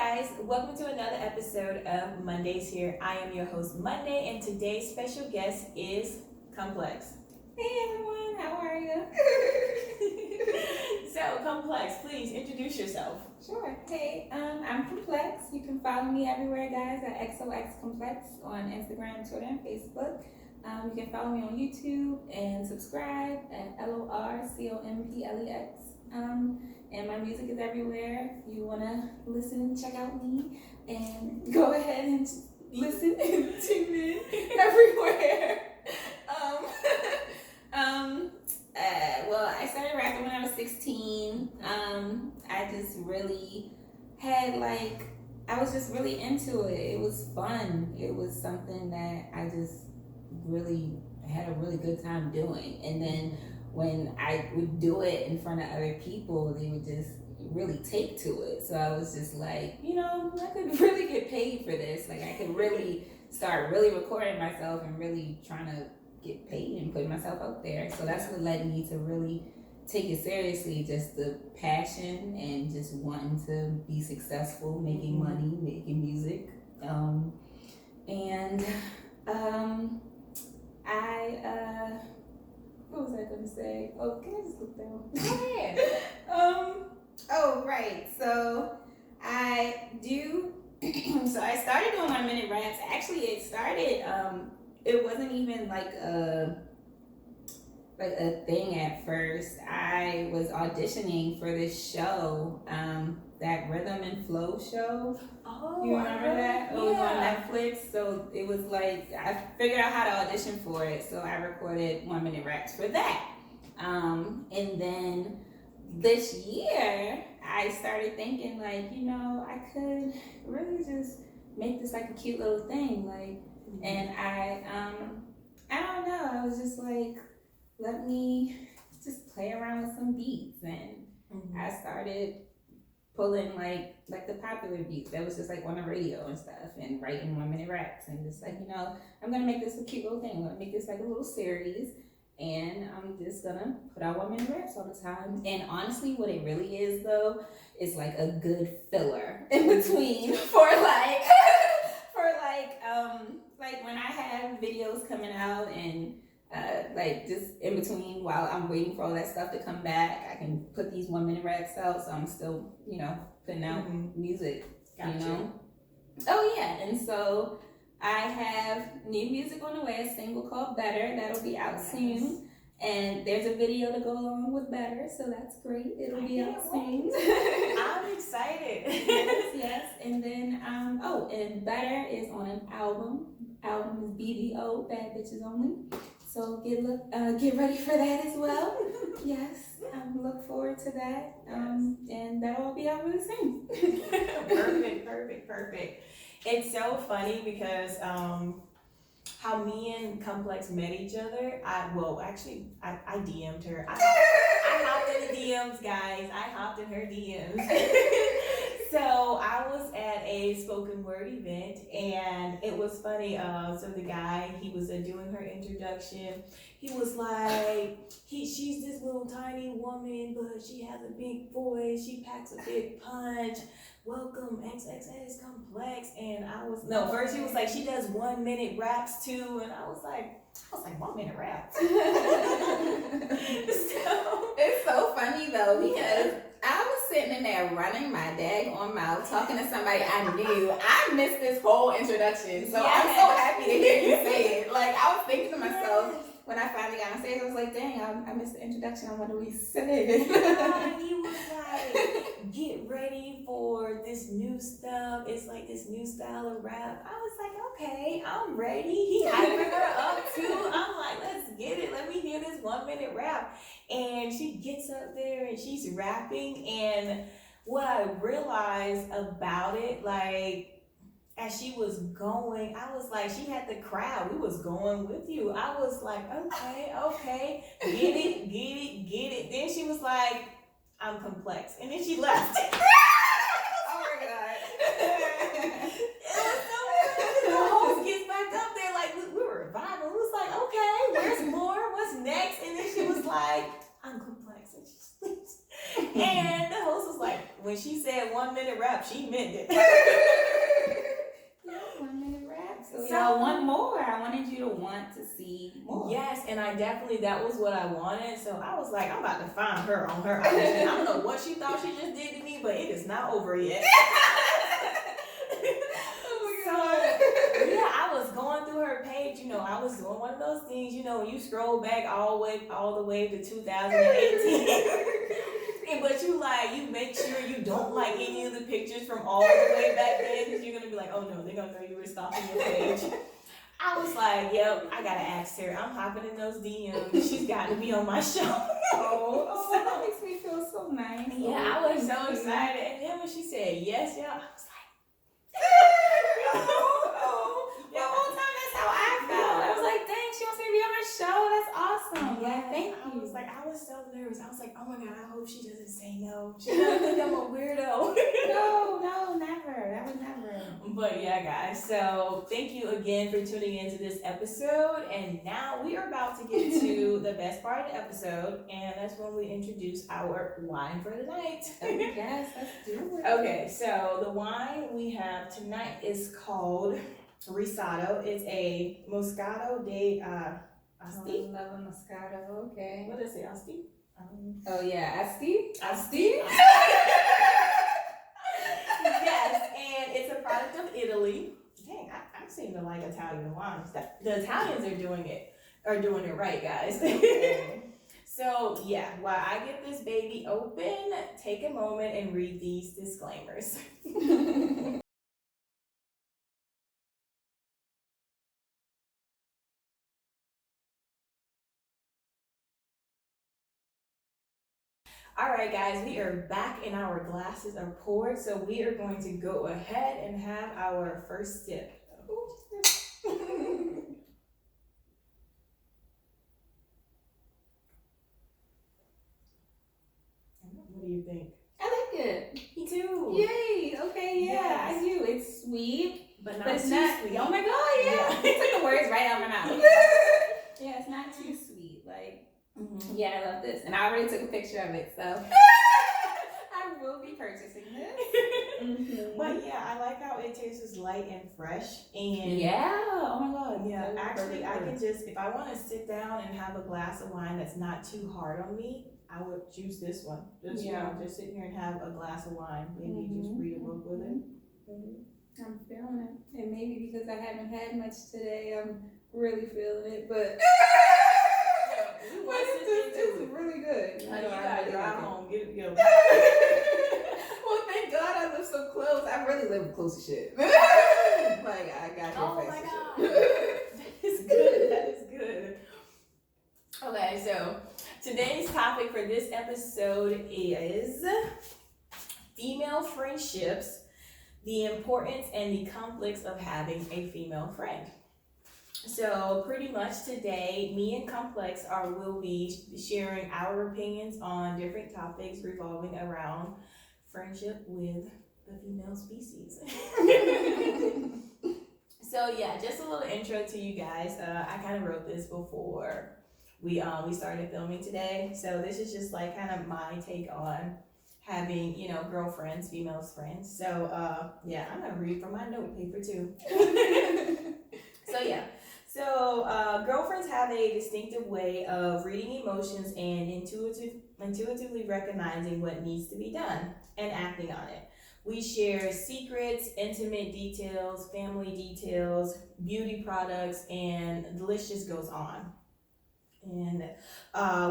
guys, welcome to another episode of Mondays Here. I am your host, Monday, and today's special guest is Complex. Hey everyone, how are you? So, Complex, please introduce yourself. Sure. Hey, I'm Complex. You can follow me everywhere, guys, at XOX Complex on Instagram, Twitter, and Facebook. You can follow me on YouTube and subscribe at LORCOMPLEX. And my music is everywhere. If you want to listen, check out me, and go ahead and listen and tune in everywhere. Well, I started rapping when I was 16. I just really had I was just really into it. It was fun. It was something that I just really had a really good time doing. And then when I would do it in front of other people, they would just really take to it. So I was just like, I could really get paid for this. Like, I could really start really recording myself and really trying to get paid and put myself out there. So that's what led me to really take it seriously, just the passion and just wanting to be successful, making money, making music. What was I going to say? Oh, can I just look down? Go ahead. Right. So I do. So I started doing my minute raps. Actually, it started. It wasn't even like a thing at first. I was auditioning for this show, that Rhythm and Flow show. Oh, You remember that? It was on yeah. Netflix. So it was like, I figured out how to audition for it. So I recorded 1 minute raps for that. And then this year, I started thinking I could really just make this like a cute little thing. And I don't know. I was just like, let me just play around with some beats. And I started pulling like the popular beats that was just like on the radio and stuff, and writing 1 minute raps, and just like, I'm gonna make this a cute little thing. I'm gonna make this like a little series, and I'm just gonna put out 1 minute raps all the time. And honestly, what it really is though is like a good filler in between for like when I have videos coming out, and just in between while I'm waiting for all that stuff to come back, I can put these 1 minute raps out, so I'm still, putting out music. Gotcha. Oh yeah, and so I have new music on the way, a single called Better, that'll be out soon. And there's a video to go along with Better, so that's great. It'll be out soon. I'm excited. Yes. And then, and Better is on an album. Album is BBO, Bad Bitches Only. So get ready for that as well. Yes, look forward to that. And that'll all be out really soon. Perfect. It's so funny because how me and Complex met each other. I DM'd her. I hopped in the DMs, guys. I hopped in her DMs. So I was at a spoken word event, and it was funny. So the guy, he was doing her introduction. He was like, she's this little tiny woman, but she has a big voice. She packs a big punch. Welcome, XXX Complex. And first he was like, she does 1 minute raps too, and I was like 1 minute raps. So it's so funny though, because I was sitting in there running my daggone mouth, talking to somebody I knew. I missed this whole introduction, so I'm so happy to hear you say it. Like, I was thinking to myself, when I finally got on stage, I was like, dang, I missed the introduction. I wonder what he said. Yeah, he was like, get ready for this new stuff. It's like this new style of rap. I was like, okay, I'm ready. He hyping her up too. I'm like, let's get it. Let me hear this 1 minute rap. And she gets up there and she's rapping. And what I realized about it, as she was going, I was like, she had the crowd. We was going with you. I was like, okay, get it. Then she was like, I'm Complex. And then she left. Oh my God. It was so funny. The host gets back up there, like, we were vibing. We was like, okay, where's more? What's next? And then she was like, I'm Complex. And she leaves. And the host was like, when she said 1 1 minute rap. She meant it. Yeah, 1 minute rap. So, So- y'all want more. I wanted you to want to see more. Yes, and that was what I wanted. So I was like, I'm about to find her on her IG. I don't know what she thought she just did to me, but it is not over yet. So yeah, I was going through her page. I was doing one of those things. When you scroll back all the way to 2018. But you make sure you don't like any of the pictures from all the way back then, because you're gonna be like, oh no, they're gonna know you were stalking your page. I was like, yep, I gotta ask her. I'm hopping in those DMs. She's got to be on my show. That makes me feel so nice. Yeah, I was so excited. And then when she said yes, I was like, The whole time that's how I felt. I was like, dang, she wants me to be on her show. That's awesome. Yeah, thank you. I was like, I was so nervous. I was like, oh my God, I hope she doesn't say no. She doesn't think I'm a weirdo. No, never. That would never. But yeah, guys, so thank you again for tuning into this episode. And now we are about to get to the best part of the episode, and that's when we introduce our wine for the night. Yes, let's do it. Okay, so the wine we have tonight is called Risotto. It's a Moscato de Asti. I love a Moscato. Okay. What does it say, Asti? Oh yeah, Asti. Asti? Yes, and it's a product of Italy. Dang, I seem to like Italian wines. The Italians are doing it right, guys. So yeah, while I get this baby open, take a moment and read these disclaimers. All right, guys, we are back and our glasses are poured, so we are going to go ahead and have our first sip. What do you think? I like it. Me too. Yay. Okay. Yeah, Yes. I do. It's sweet, But but not it's too not. sweet. Oh my God. Yeah. Yeah. You took the words right out of my mouth. Yeah, it's not too sweet. Like. Mhm. Yeah, I love this. And I already took a picture of it, so I will be purchasing this. But yeah, I like how it tastes light and fresh. And Yeah, oh my God. yeah, So actually, I perfect. can just, if I want to sit down and have a glass of wine that's not too hard on me, I would choose this one. Just, just sit here and have a glass of wine. Maybe just read a book with it. I'm feeling it. And maybe because I haven't had much today, I'm really feeling it. But it's really good. Honey, you gotta drive home. Get it together. Well, thank God I live so close. I really live close to shit. Like, I got here Oh fast my as God. shit. That is good. That is good. Okay, so today's topic for this episode is female friendships, the importance and the conflicts of having a female friend. So pretty much today, me and Complex will be sharing our opinions on different topics revolving around friendship with the female species. So yeah, just a little intro to you guys. I kind of wrote this before we started filming today. So this is just like kind of my take on having, girlfriends, female friends. So yeah, I'm gonna read from my note paper too. So yeah. So, girlfriends have a distinctive way of reading emotions and intuitively recognizing what needs to be done and acting on it. We share secrets, intimate details, family details, beauty products, and the list just goes on. And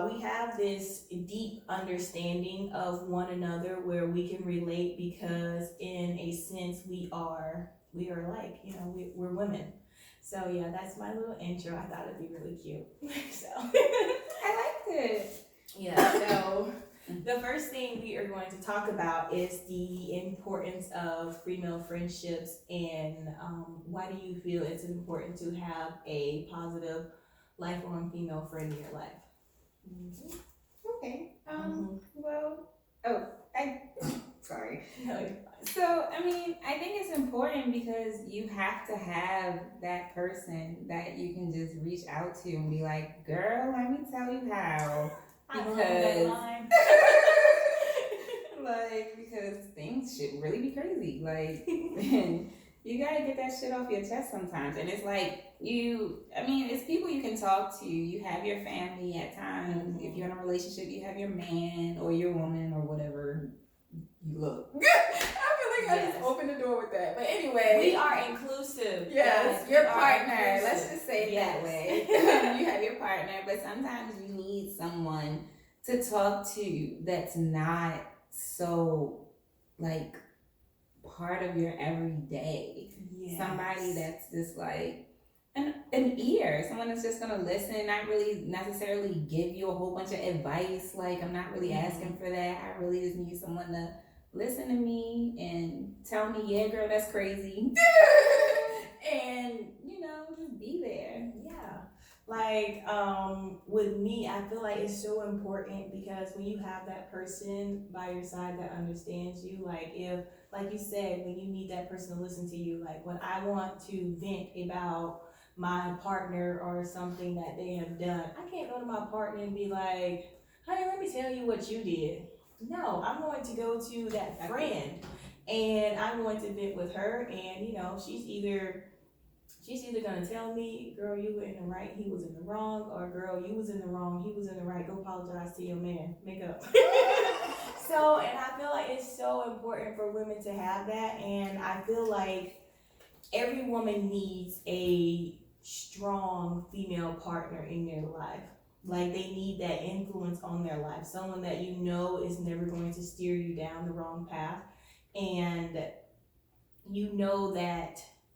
we have this deep understanding of one another where we can relate because, in a sense, we are like, we're women. So yeah, that's my little intro. I thought it'd be really cute. So I liked it. yeah. So the first thing we are going to talk about is the importance of female friendships and why do you feel it's important to have a positive, lifelong female friend in your life? Okay. Mhm. Sorry. No, you're fine. So, I mean, I think it's important because you have to have that person that you can just reach out to and be like, girl, let me tell you how. I love that Because- line. Like, because things should really be crazy. Like, and you gotta get that shit off your chest sometimes. And it's like, it's people you can talk to. You have your family at times. If you're in a relationship, you have your man or your woman or whatever you look. I feel like I just opened the door with that. But anyway. We are inclusive. Yes, guys. your We are partner. inclusive. Let's just say it that Yes. way. You have your partner, but sometimes you need someone to talk to that's not so like part of your everyday. Yes. Somebody that's just like an ear, someone that's just gonna listen, not really necessarily give you a whole bunch of advice. Like, I'm not really asking for that. I really just need someone to listen to me and tell me, yeah, girl, that's crazy. And just be there. Yeah. Like, with me, I feel like it's so important because when you have that person by your side that understands you, like you said, when you need that person to listen to you, like when I want to vent about my partner or something that they have done, I can't go to my partner and be like, honey, let me tell you what you did. No, I'm going to go to that friend and I'm going to vent with her, and she's either gonna tell me, girl, you were in the right, he was in the wrong, or girl, you was in the wrong, he was in the right, go apologize to your man, make up. So, and I feel like it's so important for women to have that, and I feel like every woman needs a strong female partner in their life. Like, they need that influence on their life, someone that is never going to steer you down the wrong path, and that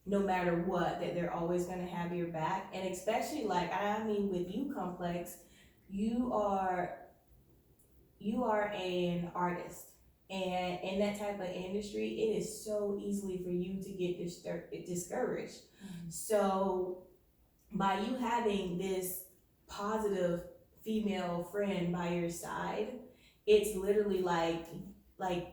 no matter what, that they're always going to have your back. And especially with you, Complex, you are an artist, and in that type of industry, it is so easily for you to get discouraged. Mm-hmm. So by you having this positive female friend by your side, it's literally like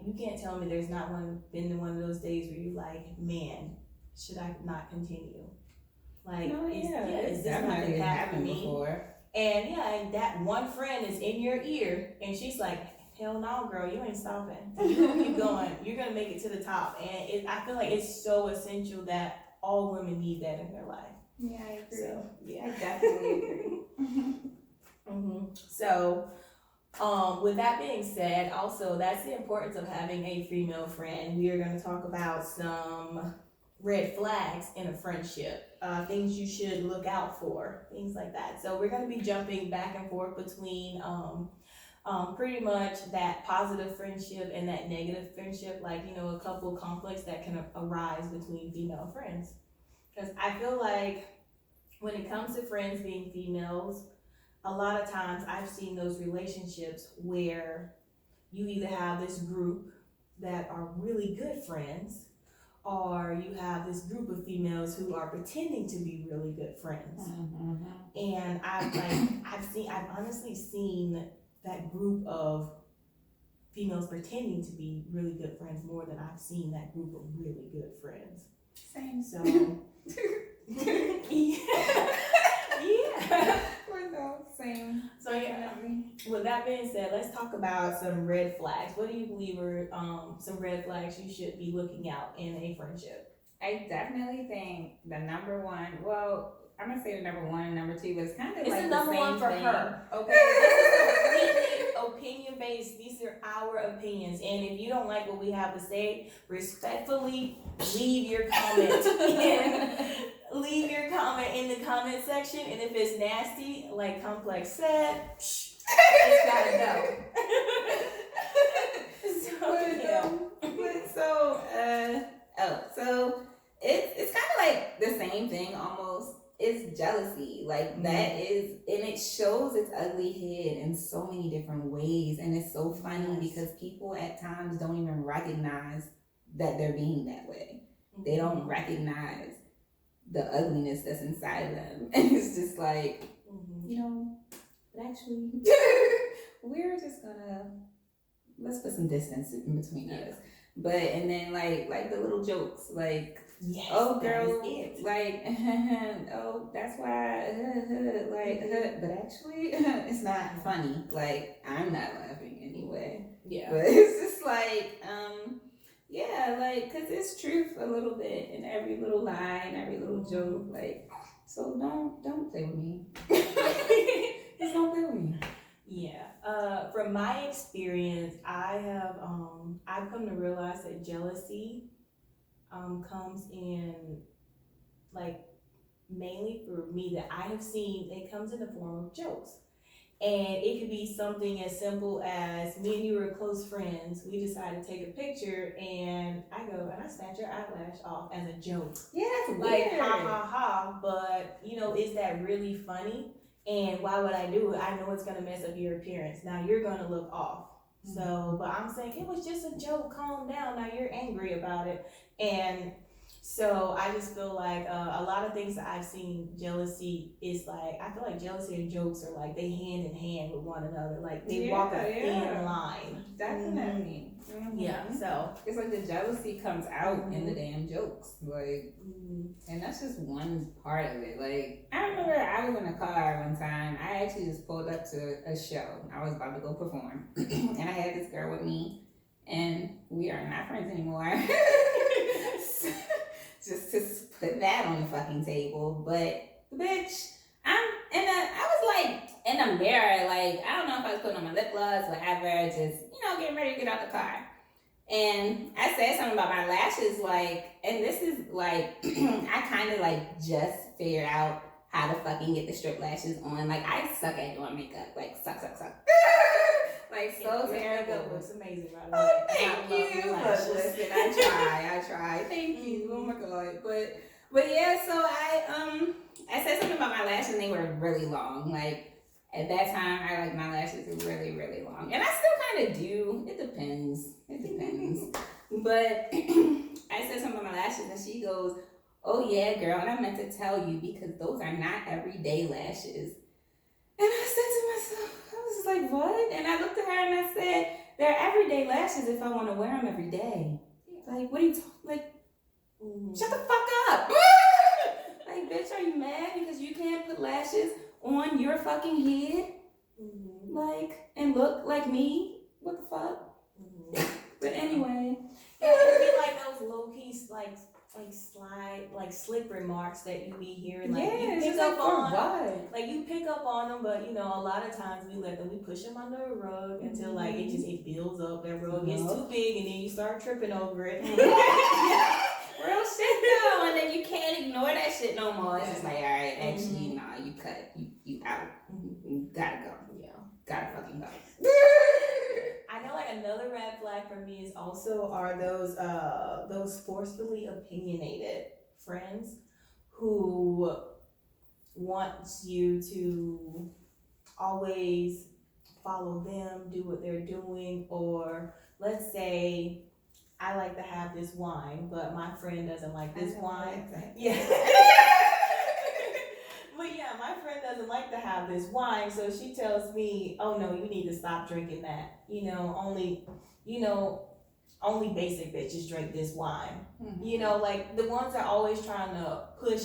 you can't tell me there's not been one of those days where you're like, man, should I not continue? Like, is this not the path for me? Before. And that one friend is in your ear, and she's like, hell no, girl, you ain't stopping. You're gonna keep going. You're gonna make it to the top. And I feel like it's so essential that all women need that in their life. Yeah, I agree. So, yeah. I definitely agree. Mm-hmm. So, with that being said, also that's the importance of having a female friend. We are going to talk about some red flags in a friendship, things you should look out for, things like that. So we're going to be jumping back and forth between pretty much that positive friendship and that negative friendship, like, a couple conflicts that can arise between female friends. Because I feel like when it comes to friends being females, a lot of times I've seen those relationships where you either have this group that are really good friends, or you have this group of females who are pretending to be really good friends. Mm-hmm. And I've honestly seen that group of females pretending to be really good friends more than I've seen that group of really good friends. Same. So, yeah. Same. So yeah, with that being said, let's talk about some red flags. What do you believe are some red flags you should be looking out in a friendship? I definitely think the number one, I'm gonna say the number one and number two, but it's kind of it's like the number the same one for thing. her. Okay, this is completely opinion based. These are our opinions, and if you don't like what we have to say, respectfully leave your comment leave your comment in the comment section, and if it's nasty, like Complex said, it's gotta go. So it's kind of like the same thing almost. It's jealousy, like that is, and it shows its ugly head in so many different ways, and it's so funny because people at times don't even recognize that they're being that way. Mm-hmm. They don't recognize the ugliness that's inside of them, and it's just like, but actually we're just let's put some distance in between us. But and then like the little jokes, like, yes, oh girl, like oh that's why but actually it's not funny. Like, I'm not laughing anyway. Yeah. But it's just like, yeah, like, cause it's truth a little bit in every little line, every little joke, like, so don't play with me. Just don't play with me. Yeah. From my experience, I've come to realize that jealousy comes in, like, mainly for me, that I have seen, it comes in the form of jokes. And it could be something as simple as me and you were close friends. We decided to take a picture, and I go and I snatch your eyelash off as a joke. Yeah, that's Like, weird. ha ha ha. But, is that really funny? And why would I do it? I know it's gonna mess up your appearance. Now you're gonna look off. So, but I'm saying it was just a joke. Calm down. Now you're angry about it. And so I just feel like a lot of things that I've seen, jealousy is like, I feel like jealousy and jokes are like they hand in hand with one another. Like they walk a thin line. Definitely. Mm-hmm. Yeah. So it's like the jealousy comes out in the damn jokes. Like, and that's just one part of it. Like, I remember I was in a car one time. I actually just pulled up to a show. I was about to go perform. And I had this girl with me. And we are not friends anymore. Just to put that on the fucking table. But, bitch, I was like in the mirror, like, I don't know if I was putting on my lip gloss, whatever, just, getting ready to get out the car. And I said something about my lashes, like, and this is like, I kind of like just figured out how to fucking get the strip lashes on. Like, I suck at doing makeup, like, suck. Like, so terrible. Makeup looks amazing, by the way. Thank you. But listen, I try. Thank you. Oh my god. But yeah, so I said something about my lashes and they were really long. Like, at that time, I like my lashes really, really long. And I still kind of do. It depends. But I said something about my lashes and she goes, oh yeah, girl. And I meant to tell you because those are not everyday lashes. And I said to myself, I was just like, what? And I looked at her and I said, they're everyday lashes if I want to wear them every day. Like, what are you talking, like, shut the fuck up. Like, bitch, are you mad because you can't put lashes on your fucking head? Like, and look like me? What the fuck? But anyway. Yeah, it'd be like those low-key, like slide, like slick remarks that you be hearing. Like, yeah, you pick up like, on what? Like, you pick up on them, but a lot of times we push them under a rug until like it builds up. That rug gets too big, and then you start tripping over it. Real shit though, and then you can't ignore that shit no more. It's just like, all right, actually, nah, you cut, you out, you gotta go. Yeah, gotta fucking go. I know, like, another red flag for me is also are those forcefully opinionated friends who wants you to always follow them, do what they're doing, or let's say I like to have this wine, but my friend doesn't like this wine. Yeah. But yeah, my friend doesn't like to have this wine, so she tells me, oh no, you need to stop drinking that. Only basic bitches drink this wine. Like the ones that are always trying to push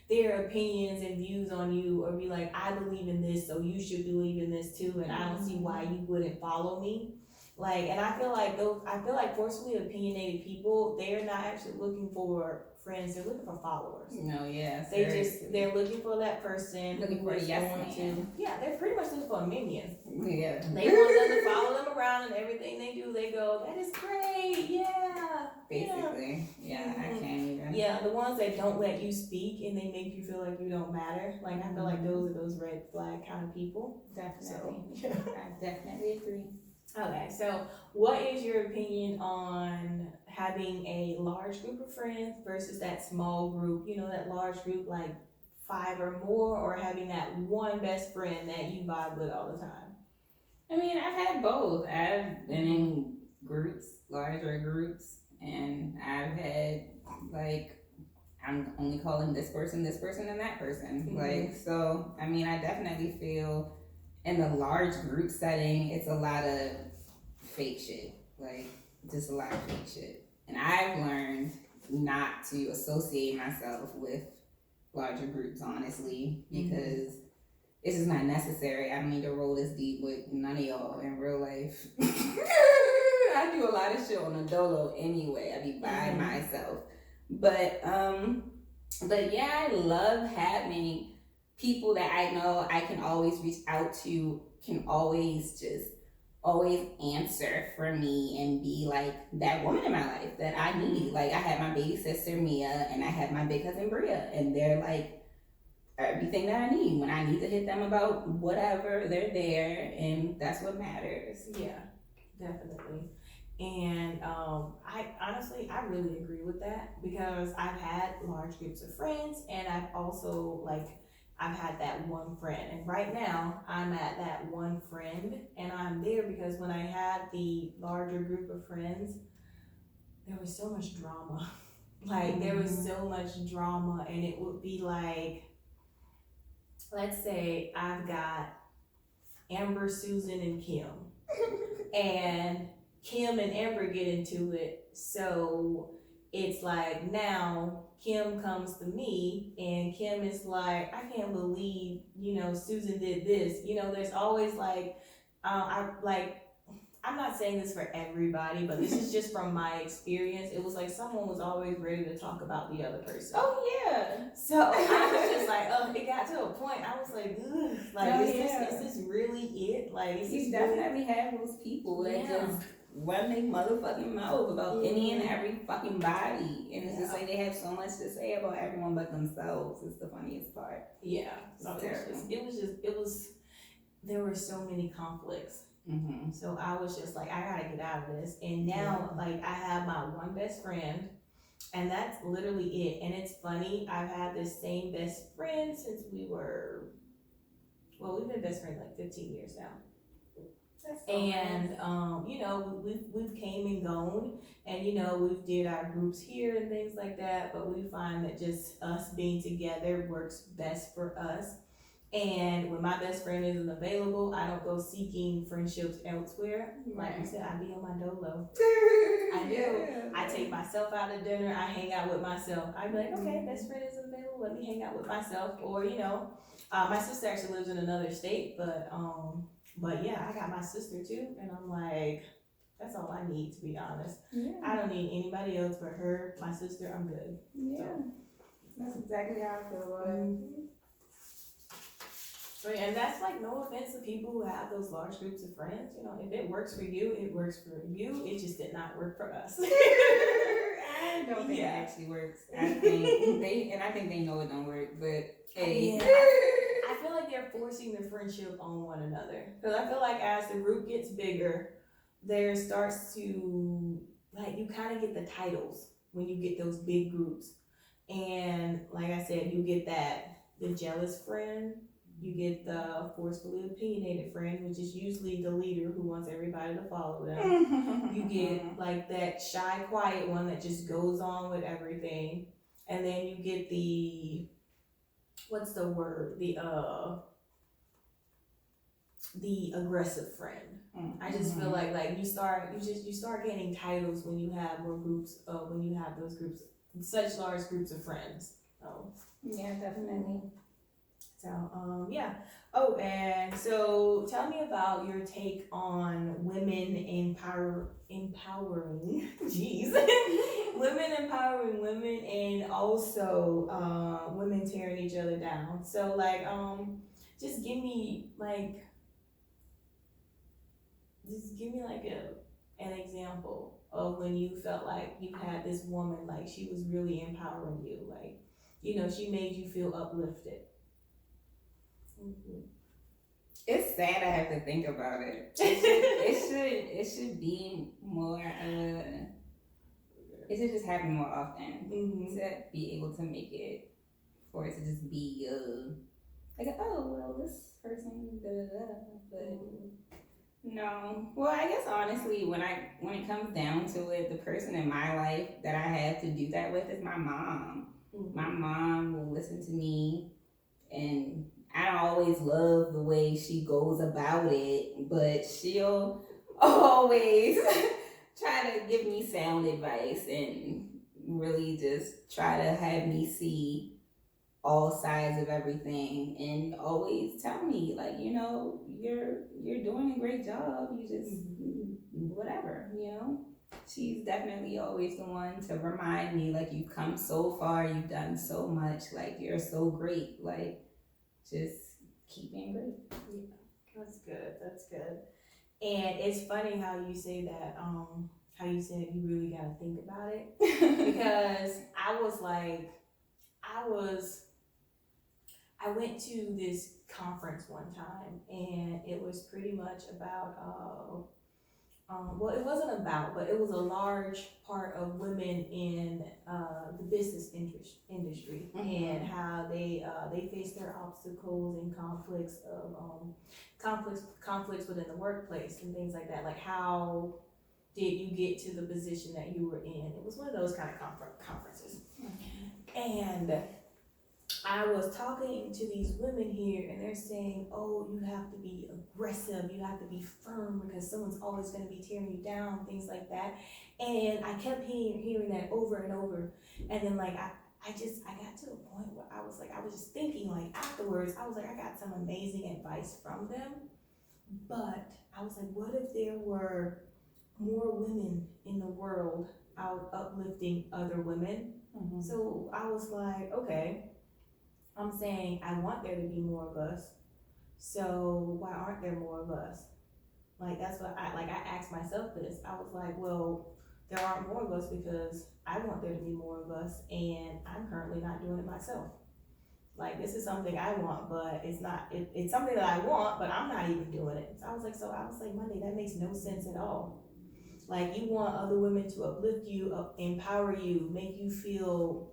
their opinions and views on you, or be like, I believe in this, so you should believe in this too, and I don't see why you wouldn't follow me. Like, and I feel like forcefully opinionated people, they're not actually looking for friends, they're looking for followers. No, yes. They're looking for that person. Looking for a yes man. Yeah, they're pretty much looking for a minion. Yeah. They want them to follow them around, and everything they do, they go, that is great, yeah. Basically. Yeah, I can't even. Yeah, the ones that don't let you speak and they make you feel like you don't matter. Like, I feel like those are those red flag kind of people. Definitely. So, I definitely agree. Okay, so what is your opinion on having a large group of friends versus that small group, that large group, like 5 or more, or having that one best friend that you vibe with all the time? I mean, I've had both. I've been in groups, larger groups, and I've had, like, I'm only calling this person, and that person. Like, so, I mean, I definitely feel in the large group setting, it's a lot of fake shit. Like, just a lot of fake shit. And I've learned not to associate myself with larger groups, honestly, because it's just not necessary. I don't need to roll this deep with none of y'all in real life. I do a lot of shit on a dolo anyway. I be by myself. But yeah, I love having people that I know I can always reach out to, can always answer for me and be like that woman in my life that I need. Like I have my baby sister Mia and I have my big cousin Bria, and they're like everything that I need. When I need to hit them about whatever, they're there, and that's what matters. Yeah, definitely. And I honestly, I really agree with that because I've had large groups of friends, and I've also I've had that one friend, and right now I'm at that one friend, and I'm there because when I had the larger group of friends, there was so much drama. There was so much drama, and it would be like, let's say I've got Amber, Susan, and Kim, and Kim and Amber get into it, so it's like now Kim comes to me and Kim is like, I can't believe, Susan did this. There's always I'm not saying this for everybody, but this is just from my experience. It was like someone was always ready to talk about the other person. Oh yeah. So I was just like, it got to a point. I was like, ugh, is this really it? You definitely have those people that just run their motherfucking mouth about any and every fucking body, and it's just like they have so much to say about everyone but themselves. It's the funniest part. Yeah. So it was. There were so many conflicts. Mm-hmm. So I was just like, I gotta get out of this. And now, I have my one best friend, and that's literally it. And it's funny, I've had this same best friend since we've been best friends 15 years now. That's so And nice. we've came and gone, and we've did our groups here and things like that. But we find that just us being together works best for us. And when my best friend isn't available, I don't go seeking friendships elsewhere. Like you said, I be on my dolo. I do. Yeah. I take myself out to dinner. I hang out with myself. I be like, okay, best friend isn't available. Let me hang out with myself. Or my sister actually lives in another state, but yeah, I got my sister too, and I'm like, that's all I need, to be honest. Yeah. I don't need anybody else but her, my sister. I'm good. Yeah. So. That's exactly how I feel about it. And that's no offense to people who have those large groups of friends. If it works for you, it works for you. It just did not work for us. I don't think it actually works. I think they know it don't work, but hey. I feel like they're forcing their friendship on one another. Because I feel like as the group gets bigger, there starts to, you kind of get the titles when you get those big groups. And like I said, you get the jealous friend. You get the forcefully opinionated friend, which is usually the leader who wants everybody to follow them. You get that shy, quiet one that just goes on with everything. And then you get what's the word? The aggressive friend. I just feel like you start getting titles when you have more groups, when you have those groups, such large groups of friends. So yeah, definitely. So, yeah. Oh, and so tell me about your take on women empowering, women empowering women, and also women tearing each other down. So, just give me an example of when you felt like you had this woman, she was really empowering you, she made you feel uplifted. Mm-hmm. It's sad I have to think about it. It should be more. It should just happen more often to be able to make it, for it to just be this person, but no. Well, I guess honestly, when it comes down to it, the person in my life that I have to do that with is my mom. My mom will listen to me, and I don't always love the way she goes about it, but she'll always try to give me sound advice and really just try to have me see all sides of everything, and always tell me like, you know, you're doing a great job. You just whatever, you know. She's definitely always the one to remind me like, you've come so far, you've done so much, like you're so great, like just keep being great. Yeah, that's good. That's good. And it's funny how you say that. How you said you really got to think about it, because I went to this conference one time, and it was pretty much about well, it wasn't about, but it was a large part of women in the business industry, and how they face their obstacles and conflicts of conflicts within the workplace and things like that. Like, how did you get to the position that you were in? It was one of those kind of conferences, and I was talking to these women here, and they're saying, oh, you have to be aggressive, you have to be firm, because someone's always going to be tearing you down, things like that. And I kept hearing that over and over. And then, like, I got to a point where I was just thinking, like, afterwards, I was like, I got some amazing advice from them. But I was like, what if there were more women in the world out uplifting other women? So I was like, okay, I'm saying I want there to be more of us. So why aren't there more of us? Like, that's what I asked myself this. I was like, well, there aren't more of us because I want there to be more of us, and I'm currently not doing it myself. Like, this is something I want, but it's something that I want, but I'm not even doing it. So I was like, Monday, that makes no sense at all. Like, you want other women to uplift you, empower you, make you feel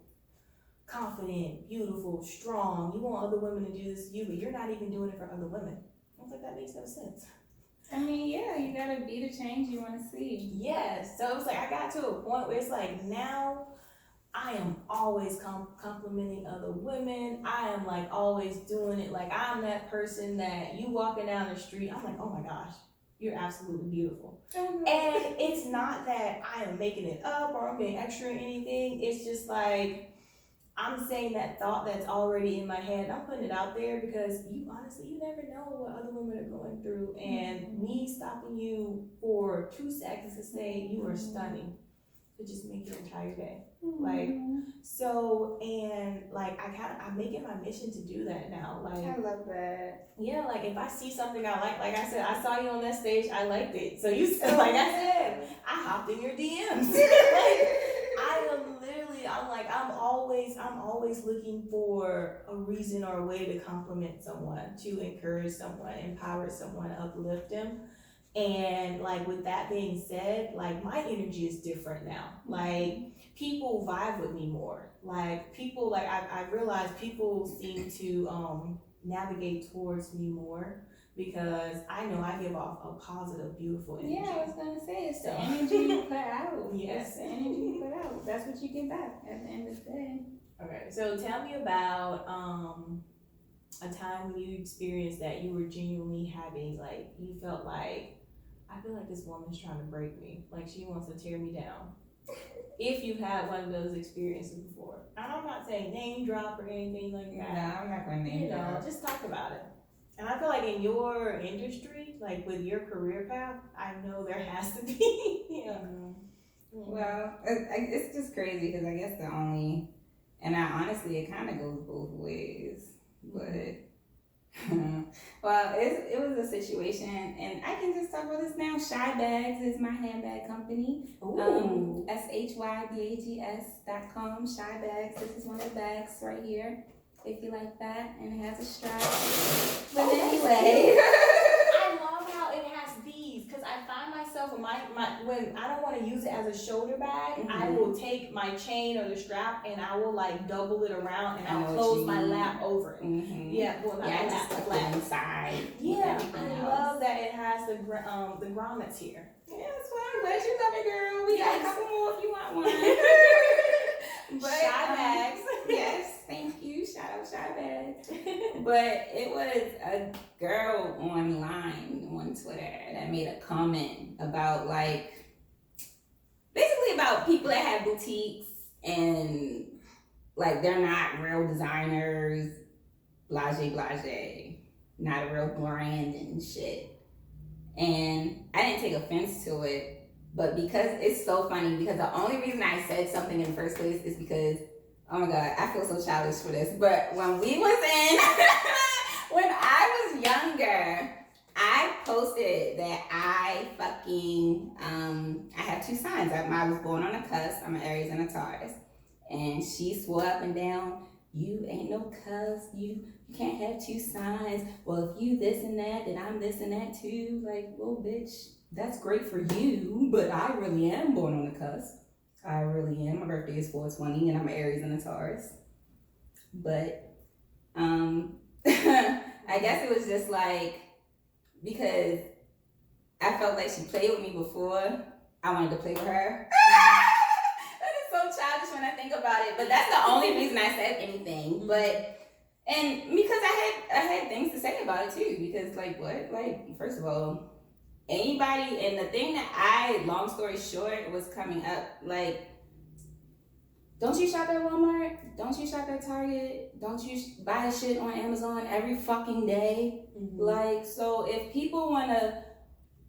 confident, beautiful, strong. You want other women to do this to you, but you're not even doing it for other women. I was like, that makes no sense. I mean, yeah, you gotta be the change you want to see. Yes. So it was like, I got to a point where it's like, now I am always complimenting other women. I am like always doing it. Like, I'm that person that you walking down the street, I'm like, oh my gosh, you're absolutely beautiful. And it's not that I am making it up or I'm being extra or anything. It's just like, I'm saying that thought that's already in my head. I'm putting it out there because you never know what other women are going through. And me stopping you for 2 seconds to say you are stunning could just make your entire day. Like, so, and like, I'm making my mission to do that now. Like, I love that. Yeah, like if I see something I like I said, I saw you on that stage, I liked it. So you said, like I said, I hopped in your DMs. Like, I'm always looking for a reason or a way to compliment someone, to encourage someone, empower someone, uplift them. And like, with that being said, like, my energy is different now. Like, people vibe with me more. Like, people, like, I realized people seem to navigate towards me more, because I know I give off a positive, beautiful energy. Yeah, I was gonna say, it's the energy you put out. Yes. It's the energy you put out. That's what you get back at the end of the day. Okay, so tell me about a time when you experienced that you were genuinely having, like, you felt like, I feel like this woman's trying to break me. Like, she wants to tear me down. If you've had one of those experiences before. And I'm not saying name drop or anything like that. No, I'm not gonna name drop. Just talk about it. And I feel like in your industry, like with your career path, I know there has to be. Well, it's just crazy because I guess and honestly, it kind of goes both ways. But, well, it was a situation, and I can just talk about this now. Shy Bags is my handbag company. SHYBAGS.com. Shy Bags. This is one of the bags right here, if you like that, and it has a strap. But anyway. I love how it has these, because I find myself when I don't want to use it as a shoulder bag, I will take my chain or the strap and I will like double it around and I'll close my lap over it. Yeah, well, not I lap, just put lap. it inside. Yeah, I love that it has the grommets here. Yeah, that's why I'm glad you love it, girl. We got a couple more if you want one. But, Shy Bags. Yes, thank you. Shout out Shy Bags. But it was a girl online on Twitter that made a comment about, like, basically about people that have boutiques and like they're not real designers, blase, not a real brand and shit. And I didn't take offense to it, but because it's so funny, because the only reason I said something in the first place is because, oh my God, I feel so childish for this, but when we was in, when I was younger, I posted that I fucking, I have 2 signs. I was born on a cusp. I'm an Aries and a Taurus. And she swore up and down, you ain't no cusp, you can't have 2 signs. Well, if you this and that, then I'm this and that too. Like, well, bitch, that's great for you, but I really am born on the cusp. I really am. My birthday is 4/20, and I'm an Aries and a Taurus. But, I guess it was just like, because I felt like she played with me before, I wanted to play with her. That is so childish when I think about it, but that's the only reason I said anything. But, and because I had things to say about it too, because like what? Like, first of all, anybody, and the thing that long story short, was coming up, like, don't you shop at Walmart? Don't you shop at Target? Don't you buy shit on Amazon every fucking day? Like, so if people want to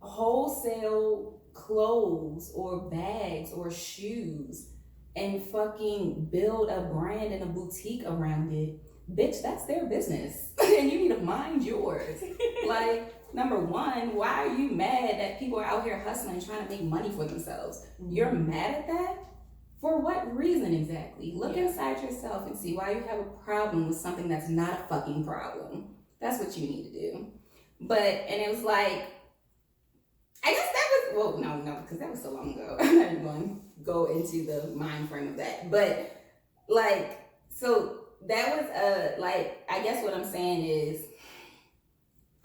wholesale clothes or bags or shoes and fucking build a brand and a boutique around it, bitch, that's their business. And you need to mind yours. Like, number one, why are you mad that people are out here hustling and trying to make money for themselves? You're mad at that? For what reason exactly? Look inside yourself and see why you have a problem with something that's not a fucking problem. That's what you need to do. But, and it was like, I guess that was, well, no, because that was so long ago. I'm not even going to go into the mind frame of that. But, like, so that was, like, I guess what I'm saying is,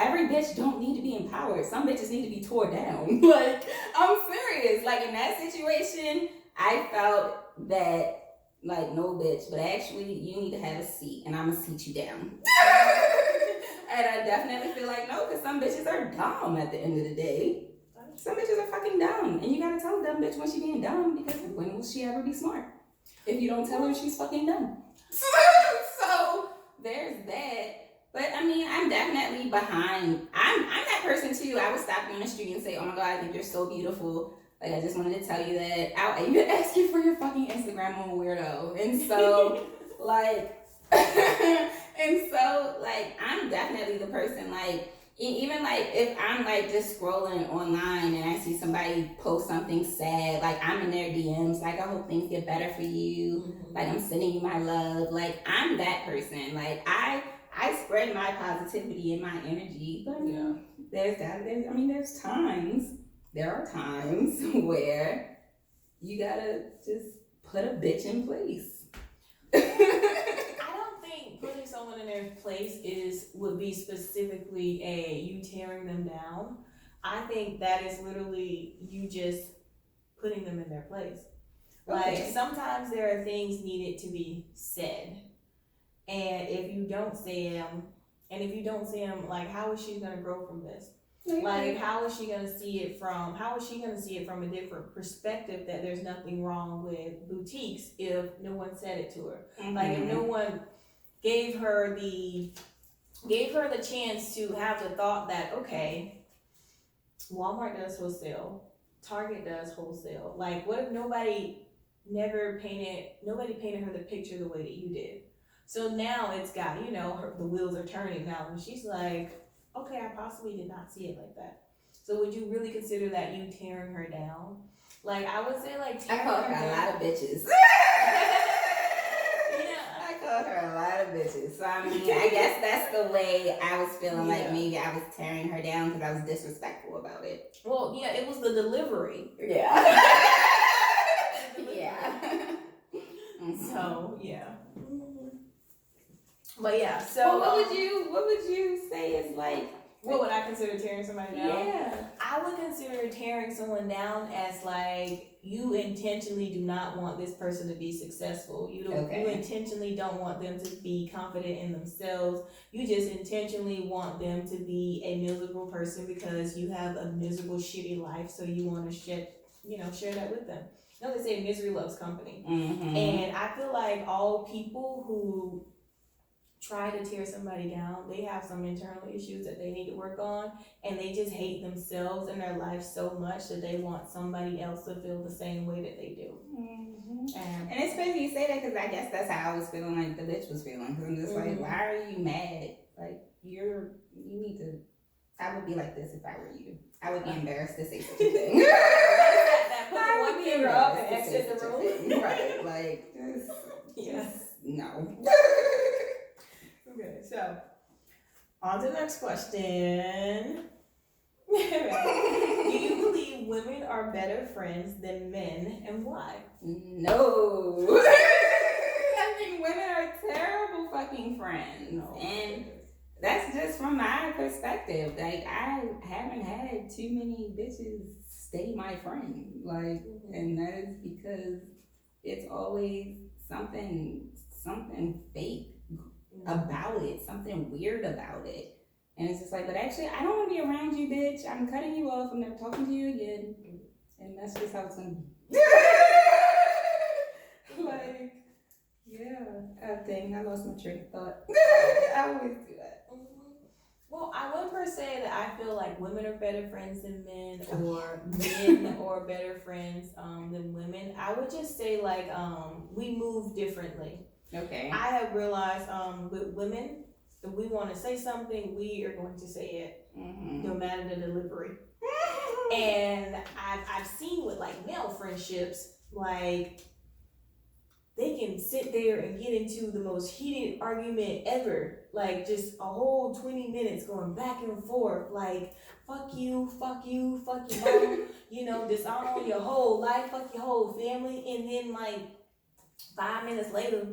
every bitch don't need to be empowered. Some bitches need to be tore down. Like, I'm serious. Like, in that situation, I felt that, like, no bitch, but actually you need to have a seat and I'm gonna seat you down. And I definitely feel like no, because some bitches are dumb at the end of the day. Some bitches are fucking dumb. And you gotta tell a dumb bitch when she being dumb, because when will she ever be smart? If you don't tell her she's fucking dumb. So there's that. But I mean, I'm definitely behind. I'm that person too. I would stop you on the street and say, oh my God, I think you're so beautiful. Like, I just wanted to tell you that. I'll even ask you for your fucking Instagram, I'm a weirdo. And so, like, I'm definitely the person, like, even, like, if I'm, like, just scrolling online and I see somebody post something sad, like, I'm in their DMs, like, I hope things get better for you. Like, I'm sending you my love. Like, I'm that person. Like, I spread my positivity and my energy. But, there are times where you gotta just put a bitch in place. I don't think putting someone in their place would be specifically you tearing them down. I think that is literally you just putting them in their place. Okay. Like, sometimes there are things needed to be said, and if you don't say them, like, how is she gonna grow from this? Like, how is she gonna see it from a different perspective, that there's nothing wrong with boutiques if no one said it to her? Mm-hmm. Like, if no one gave her the chance to have the thought that, okay, Walmart does wholesale, Target does wholesale. Like, what if nobody painted her the picture the way that you did? So now it's got, the wheels are turning now, and she's like, okay, I possibly did not see it like that. So would you really consider that you tearing her down? Like, I would say, like, I call her a lot of bitches. I called her a lot of bitches. So, I mean, I guess that's the way I was feeling. Like, maybe I was tearing her down because I was disrespectful about it. Well, yeah, it was the delivery. Yeah. So, yeah. But yeah, so well, what would you say is like, what would I consider tearing somebody down? Yeah, I would consider tearing someone down as, like, you intentionally do not want this person to be successful. You intentionally don't want them to be confident in themselves. You just intentionally want them to be a miserable person because you have a miserable, shitty life. So you want to share that with them. They say misery loves company. Mm-hmm. And I feel like all people who try to tear somebody down, they have some internal issues that they need to work on, and they just hate themselves and their life so much that they want somebody else to feel the same way that they do. And it's crazy you say that because I guess that's how I was feeling like the bitch was feeling. Because I'm just like, why are you mad? Like, you need to. I would be like this if I were you. I would be embarrassed to say such a thing. That put the one finger up and exit the room. Right, like, just no. Okay, so on to the next question. Do you believe women are better friends than men, and why? No. I think women are terrible fucking friends. No. And that's just from my perspective. Like, I haven't had too many bitches stay my friend. Like, and that is because it's always something fake about it, something weird about it. And it's just like, but actually, I don't want to be around you, bitch. I'm cutting you off. I'm never talking to you again. And that's just how it's going to be. Like, yeah, I lost my train of thought. I always do that. Well, I wouldn't per se that I feel like women are better friends than men, or men are better friends than women. I would just say like we move differently. Okay. I have realized with women, if we want to say something, we are going to say it, no matter the delivery. And I've seen with like male friendships, like they can sit there and get into the most heated argument ever, like just a whole 20 minutes going back and forth, like fuck you, fuck you, fuck your mom, you know, dishonor your whole life, fuck your whole family, and then like 5 minutes later,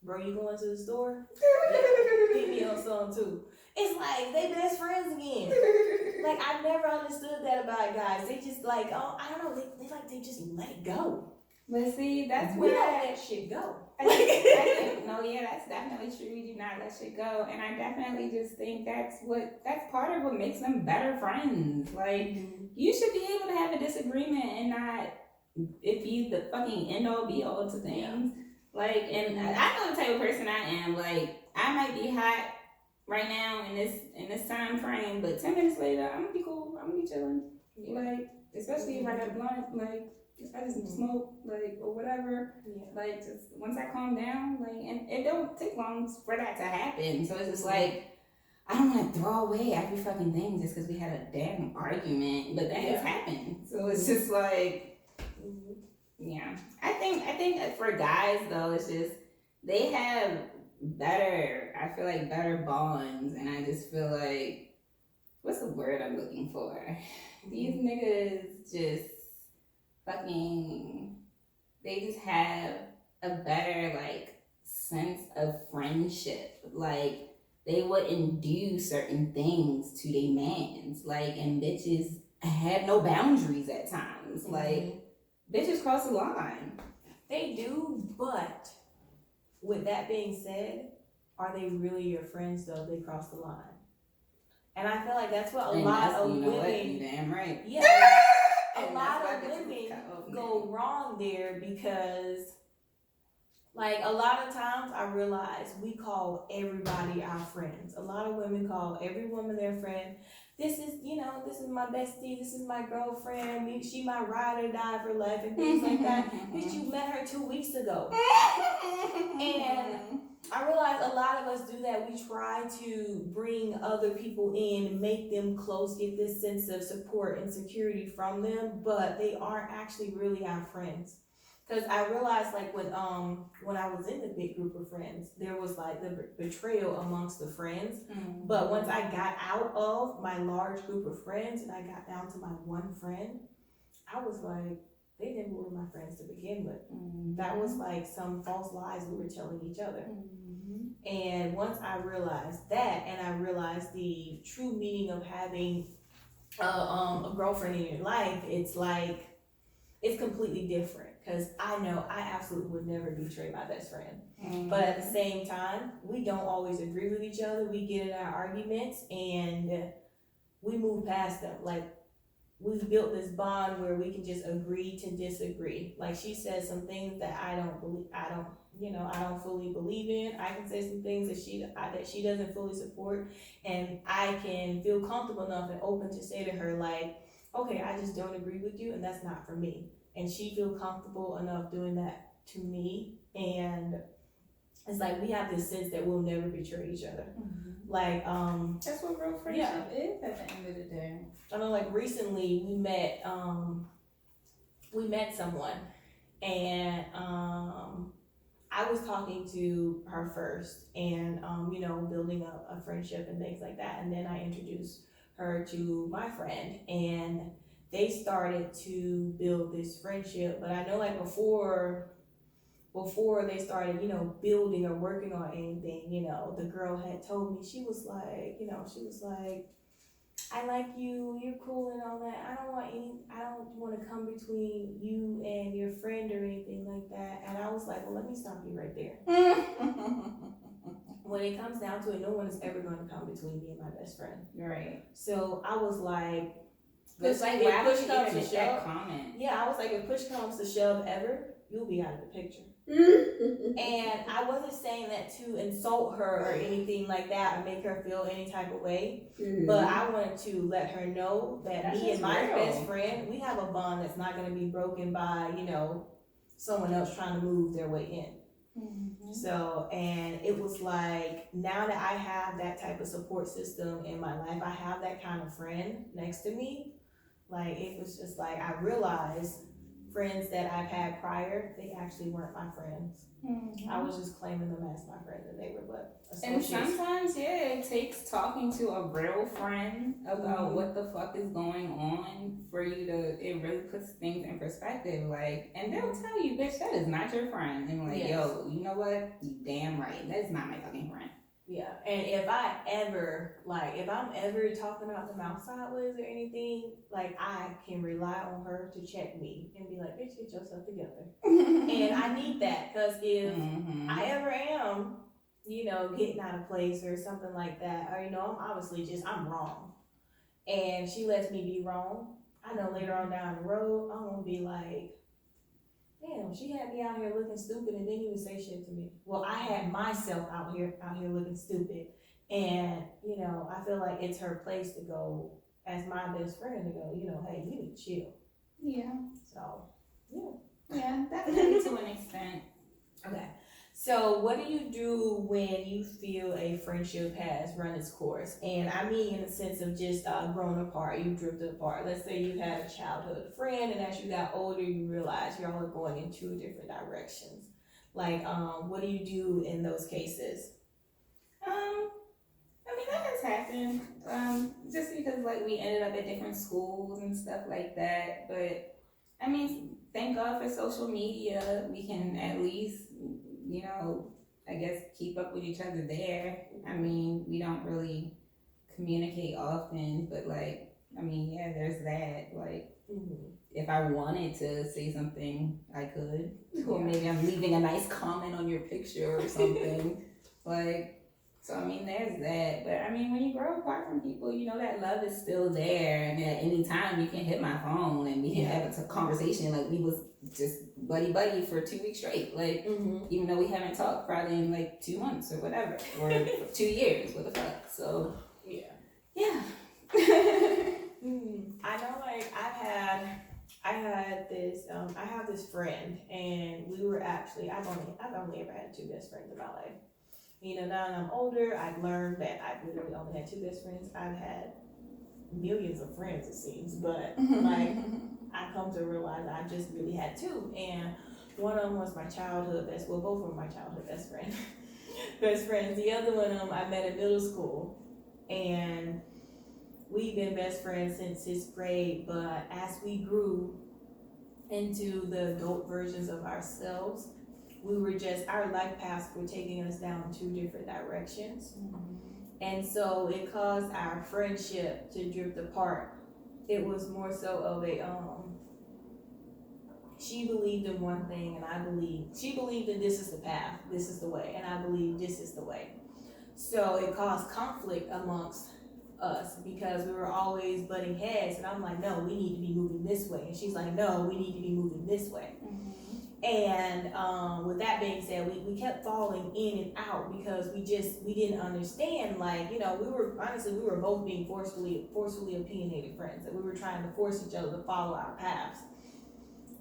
bro, you going to the store? Yeah, hit me on something too. It's like they best friends again. Like I've never understood that about guys. They just like, oh, I don't know, they just let it go. But see, that's We where don't let shit go. I think, no, yeah, that's definitely true. We do not let shit go. And I definitely just think that's part of what makes them better friends. Like, you should be able to have a disagreement and not it be the fucking end all be all to things. Yeah. Like, and I know the type of person I am. Like, I might be hot right now in this time frame, but 10 minutes later, I'm gonna be cool. I'm gonna be chilling. Yeah. Like, especially if I got a blunt, like, if I just smoke, like, or whatever. Yeah. Like, just once I calm down, like, and it don't take long for that to happen. So it's just like, I don't want to throw away every fucking thing just because we had a damn argument, but that has happened. So it's just like, yeah. I think that for guys though, it's just they have better bonds, and I just feel like, what's the word I'm looking for? These niggas just fucking, they just have a better like sense of friendship. Like they wouldn't do certain things to their mans. Like, and bitches have no boundaries at times. Like bitches cross the line. They do, but with that being said, are they really your friends though? They cross the line. And I feel like that's what a lot of women. You damn right. Yeah. A lot of women go wrong there because, like, a lot of times I realize we call everybody our friends. A lot of women call every woman their friend. This is my bestie. This is my girlfriend. She my ride or die for life and things like that. Bitch, you met her 2 weeks ago. And I realize a lot of us do that. We try to bring other people in, make them close, get this sense of support and security from them, but they aren't actually really our friends. Because I realized, like, when I was in the big group of friends, there was like the betrayal amongst the friends. But once I got out of my large group of friends and I got down to my one friend, I was like, they never were my friends to begin with. That was like some false lies we were telling each other. And once I realized that, and I realized the true meaning of having a girlfriend in your life, it's like, it's completely different. Because I know I absolutely would never betray my best friend. But at the same time, we don't always agree with each other. We get in our arguments and we move past them. Like, we've built this bond where we can just agree to disagree. Like she says some things that I don't fully believe in. I can say some things that she doesn't fully support, and I can feel comfortable enough and open to say to her like, okay, I just don't agree with you, and that's not for me. And she feel comfortable enough doing that to me, and it's like we have this sense that we'll never betray each other. Like that's what real friendship is at the end of the day. I know, like recently we met someone, and I was talking to her first, and building a friendship and things like that, and then I introduced her to my friend, and they started to build this friendship. But I know, like before they started, building or working on anything, the girl had told me, she was like, I like you, you're cool and all that. I don't want to come between you and your friend or anything like that. And I was like, well, let me stop you right there. When it comes down to it, no one is ever going to come between me and my best friend. Right. So I was like, it's like, if why would push you comes even to make that shove, comment? yeah, I was like, if push comes to shove ever, you'll be out of the picture. And I wasn't saying that to insult her or anything like that or make her feel any type of way. But I wanted to let her know that That's me and my real. best friend, we have a bond that's not going to be broken by, someone else trying to move their way in. So, and it was like, now that I have that type of support system in my life, I have that kind of friend next to me. Like, it was just like, I realized friends that I've had prior, they actually weren't my friends. I was just claiming them as my friends, and they were but associates. And sometimes, it takes talking to a real friend about what the fuck is going on for you to, it really puts things in perspective. Like, and they'll tell you, bitch, that is not your friend. And like, yo, you know what? You damn right. That's not my fucking friend. Yeah, and if I'm ever talking about them outside with or anything, like I can rely on her to check me and be like, bitch, get yourself together. And I need that, because if I ever am, getting out of place or something like that, or I'm obviously I'm wrong, and she lets me be wrong, I know later on down the road I'm gonna be like, damn, she had me out here looking stupid and didn't even say shit to me. Well, I had myself out here looking stupid. And, I feel like it's her place to go, as my best friend, to go, hey, you need to chill. Yeah. So, yeah. Yeah, definitely to an extent. Okay. So what do you do when you feel a friendship has run its course? And I mean in the sense of just grown apart, you drifted apart. Let's say you had a childhood friend, and as you got older, you realize y'all are going in two different directions. Like, what do you do in those cases? I mean, that has happened. Just because like we ended up at different schools and stuff like that. But I mean, thank God for social media. We can at least, I guess keep up with each other there. I mean, we don't really communicate often, but like, I mean, yeah, there's that. Like, if I wanted to say something, I could. Or maybe I'm leaving a nice comment on your picture or something. Like, so I mean, there's that. But I mean, when you grow apart from people, that love is still there. And at any time, you can hit my phone and we can have a conversation like we was just buddy for 2 weeks straight. Like, even though we haven't talked probably in like 2 months or whatever, or 2 years, what the fuck. So, yeah. I know, like, I have this friend, and we were actually, I've only ever had two best friends in my life. Now that I'm older, I've learned that I've literally only had two best friends. I've had millions of friends, it seems, but like, I come to realize I just really had two, and one of them was my childhood both were my childhood best friends. The other one, I met in middle school, and we've been best friends since 6th grade, but as we grew into the adult versions of ourselves, our life paths were taking us down two different directions. And so it caused our friendship to drift apart. It was more so of she believed in one thing, and she believed in this is the path, this is the way, and I believe this is the way. So it caused conflict amongst us because we were always butting heads. And I'm like, no, we need to be moving this way. And she's like, no, we need to be moving this way. And with that being said, we kept falling in and out because we didn't understand, like, we were both being forcefully opinionated friends, that we were trying to force each other to follow our paths.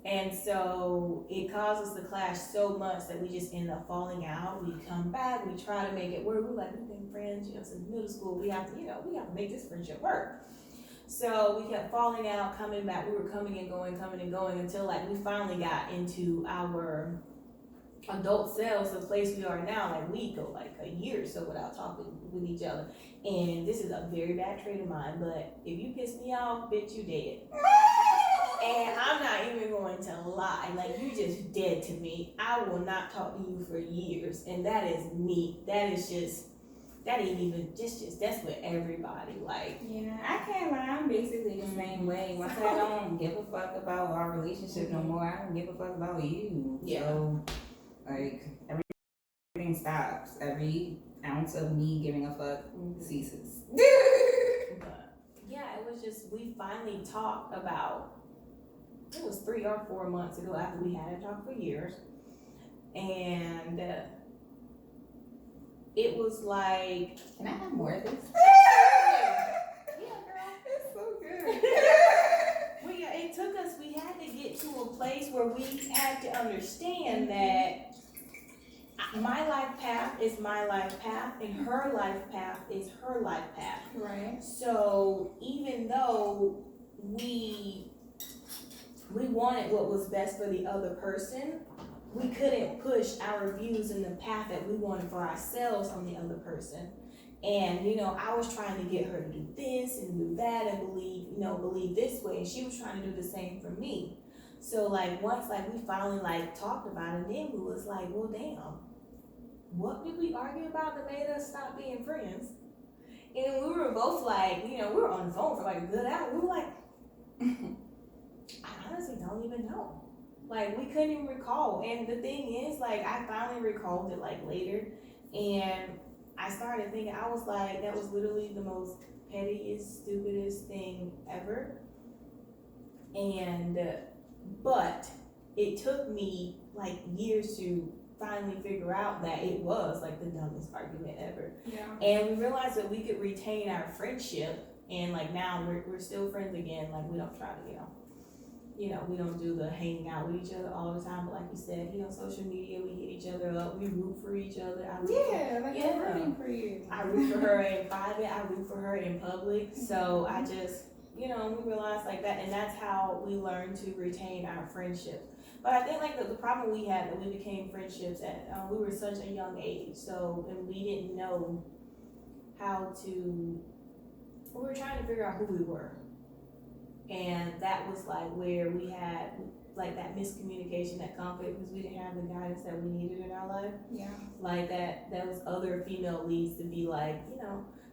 And so it caused us to clash so much that we just ended up falling out. We come back, we try to make it work. We're like, we've been friends, since middle school. We have to make this friendship work. So we kept falling out, coming back. We were coming and going until like we finally got into our adult selves, the place we are now. Like we go like a year or so without talking with each other. And this is a very bad trait of mine, but if you piss me off, bitch, you dead. And I'm not even going to lie. Like, you just dead to me. I will not talk to you for years. And that is me. That ain't even just that's with everybody. Like, yeah, I can't lie. I'm basically the same way. Once I don't give a fuck about our relationship no more, I don't give a fuck about you. Yeah. So, like, everything stops. Every ounce of me giving a fuck ceases. but yeah, it was just, we finally talked about, it was 3 or 4 months ago after we hadn't talked for years. And it was like, can I have more of this? yeah, girl. It's so good. Well, yeah, it took us, we had to get to a place where we had to understand that my life path is my life path and her life path is her life path. Right. So even though we wanted what was best for the other person, we couldn't push our views in the path that we wanted for ourselves on the other person. And, I was trying to get her to do this and do that and believe this way. And she was trying to do the same for me. So like once we finally talked about it, then we was like, well, damn, what did we argue about that made us stop being friends? And we were both like, we were on the phone for like a good hour. We were like, I honestly don't even know. Like, we couldn't even recall. And the thing is, I finally recalled it later, and I started thinking, I was like, that was literally the most pettiest, stupidest thing ever. And but it took me years to finally figure out that it was the dumbest argument ever. Yeah. And we realized that we could retain our friendship, and now we're still friends again. We don't try to, we don't do the hanging out with each other all the time, but like you said, social media, we hit each other up, we root for each other. I'm rooting for you. I root for her in private, I root for her in public. So I just, we realized that, and that's how we learned to retain our friendship. But I think the problem we had, that we became friendships at, we were such a young age, so, and we didn't know how to, we were trying to figure out who we were. And that was where we had that miscommunication, that conflict, because we didn't have the guidance that we needed in our life. Yeah. That was other female leads to be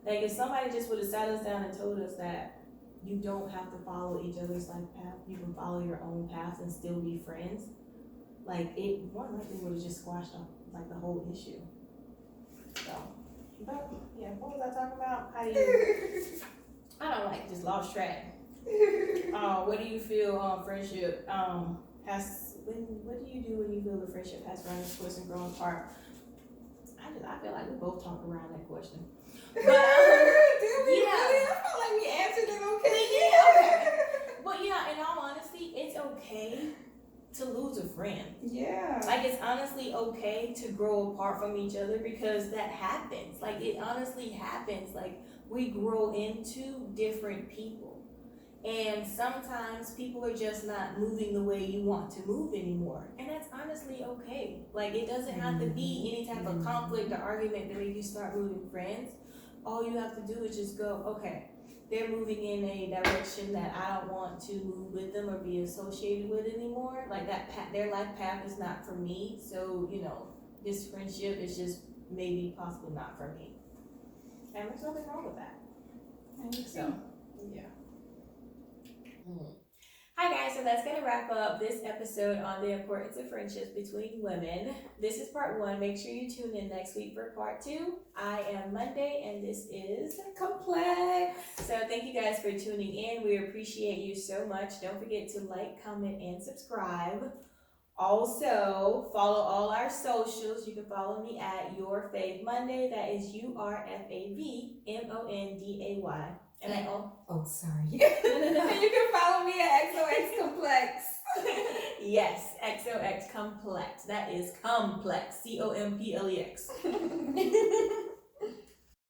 if somebody just would have sat us down and told us that you don't have to follow each other's life path, you can follow your own path and still be friends, it more likely would have just squashed up the whole issue. So, but yeah, what was I talking about? How do you, I don't just lost track. What do you feel friendship what do you do when you feel the friendship has run its course and grown apart? I feel like we both talked around that question. But did we? yeah. Really? I felt like we answered it okay. Yeah, okay. But yeah, in all honesty, it's okay to lose a friend. Yeah. It's honestly okay to grow apart from each other, because that happens. It honestly happens. We grow into different people. And sometimes people are just not moving the way you want to move anymore. And that's honestly okay. It doesn't have to be any type of conflict or argument to make you start moving friends. All you have to do is just go, okay, they're moving in a direction that I don't want to move with them or be associated with anymore. Their life path is not for me. So, this friendship is just maybe possibly not for me. And there's nothing wrong with that. I think So, yeah. Hi guys, so that's gonna wrap up this episode on the importance of friendships between women. This is part 1. Make sure you tune in next week for part 2. I am Monday and this is Complex. So thank you guys for tuning in. We appreciate you so much. Don't forget to like, comment, and subscribe. Also, follow all our socials. You can follow me at Your Fave Monday. That is URFAVMONDAY. And I Oh, sorry. You can follow me at XOX Complex. yes, XOX Complex. That is complex. COMPLEX.